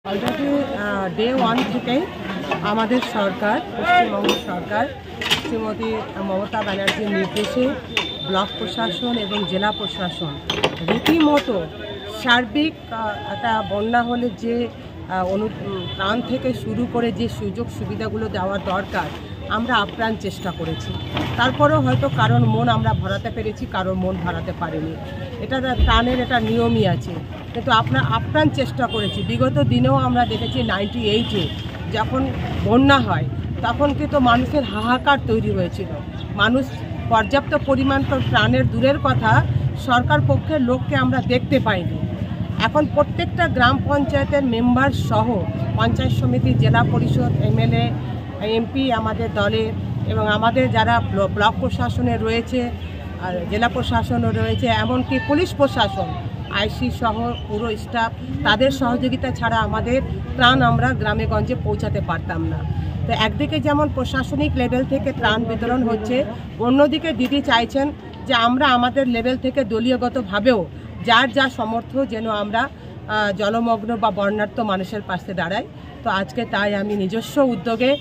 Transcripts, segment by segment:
Already day 1 থেকেই আমাদের সরকার, পশ্চিমবঙ্গ সরকার শ্রীমতী মমতা ব্যানার্জির নির্দেশে ব্লক প্রশাসন এবং জেলা প্রশাসন রীতিমতো সার্বিক একটা বন্যা হলে যে ত্রাণ থেকে শুরু করে যে সুযোগ সুবিধাগুলো দেওয়ার দরকার আমরা আপ্রাণ চেষ্টা করেছি। তারপরেও হয়তো কারোর মন আমরা ভরাতে পেরেছি, কারোর মন ভরাতে পারিনি। এটা ত্রাণের একটা নিয়মই আছে, কিন্তু আপ্রাণ চেষ্টা করেছি। বিগত দিনেও আমরা দেখেছি 98-এ যখন বন্যা হয় তখন কিন্তু মানুষের হাহাকার তৈরি হয়েছিল। মানুষ পর্যাপ্ত পরিমাণ ত্রাণের দূরের কথা সরকার পক্ষের লোককে আমরা দেখতে পাইনি। এখন প্রত্যেকটা গ্রাম পঞ্চায়েতের মেম্বার সহ পঞ্চায়েত সমিতি, জেলা পরিষদ, এমএলএ, এমপি আমাদের দলে এবং আমাদের যারা ব্লক প্রশাসনে রয়েছে আর জেলা প্রশাসনও রয়েছে, এমনকি পুলিশ প্রশাসন, আইসি সহ পুরো স্টাফ, তাদের সহযোগিতা ছাড়া আমাদের ত্রাণ আমরা গ্রামে গঞ্জে পৌঁছাতে পারতাম না। তো একদিকে যেমন প্রশাসনিক লেভেল থেকে ত্রাণ বিতরণ হচ্ছে, অন্যদিকে দিদি চাইছেন যে আমরা আমাদের লেভেল থেকে দলীয়গতভাবেও যার যা সামর্থ্য যেন আমরা জলমগ্ন বা বন্যার্ত মানুষের পাশে দাঁড়াই। তো আজকে তাই আমি নিজস্ব উদ্যোগে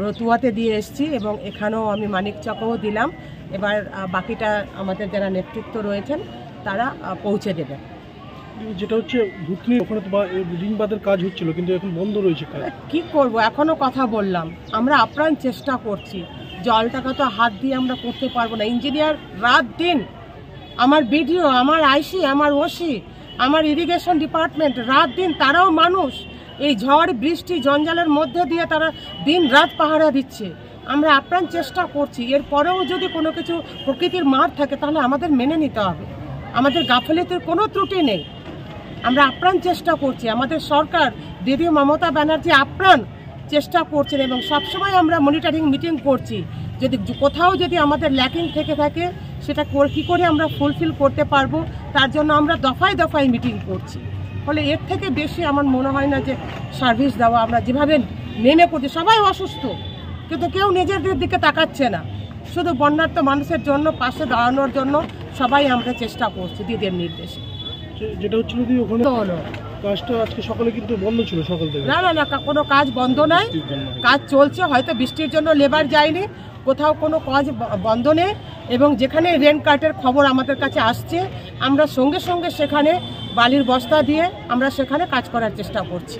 রতুয়াতে দিয়ে এসেছি এবং এখানেও আমি মানিকচকেও দিলাম। এবার বাকিটা আমাদের যারা নেতৃত্ব রয়েছেন তারা পৌঁছে দেবেন। যেটা হচ্ছে ভুতনি ওখানে তো রিং বাঁধের কাজ হচ্ছিল, কিন্তু এখন বন্ধ রয়েছে। কি করব, এখনও কথা বললাম, আমরা আপ্রাণ চেষ্টা করছি। জলটাকে তো হাত দিয়ে আমরা করতে পারবো না। ইঞ্জিনিয়ার রাত দিন, আমার বিডিও, আমার আইসি, আমার ওসি, আমার ইরিগেশন ডিপার্টমেন্ট রাত দিন, তারাও মানুষ। এই ঝড় বৃষ্টি জঞ্জালের মধ্যে দিয়ে তারা দিন রাত পাহারা দিচ্ছে। আমরা আপ্রাণ চেষ্টা করছি। এরপরেও যদি কোনো কিছু প্রকৃতির মার থাকে তাহলে আমাদের মেনে নিতে হবে। আমাদের গাফিলতির কোনো ত্রুটি নেই। আমরা আপ্রাণ চেষ্টা করছি। আমাদের সরকার দিদি মমতা ব্যানার্জি আপ্রাণ চেষ্টা করছেন এবং সবসময় আমরা মনিটরিং মিটিং করছি। যদি কোথাও যদি আমাদের ল্যাকিং থেকে থাকে সেটা কী করে আমরা ফুলফিল করতে পারবো, তার জন্য আমরা দফায় দফায় মিটিং করছি। ফলে এর থেকে বেশি আমার মনে হয় না যে সার্ভিস দেওয়া। আমরা যেভাবে নেমে পড়ছি, সবাই অসুস্থ, কিন্তু কেউ নিজেদের দিকে তাকাচ্ছে না। শুধু বন্যার্ত মানুষের জন্য পাশে দাঁড়ানোর জন্য সবাই আমরা চেষ্টা করছি দিদির নির্দেশে। যেটা হচ্ছিল ওখানে হলো কাজটা আজকে সকালে কিন্তু বন্ধ ছিল, সকাল থেকে। না না না, কোনো কাজ বন্ধ নাই, কাজ চলছে। হয়তো বৃষ্টির জন্য লেবার যায়নি, কোথাও কোনো কাজ বন্ধ নেই। এবং যেখানে রেন কাটের খবর আমাদের কাছে আসছে আমরা সঙ্গে সঙ্গে সেখানে বালির বস্তা দিয়ে আমরা সেখানে কাজ করার চেষ্টা করছি।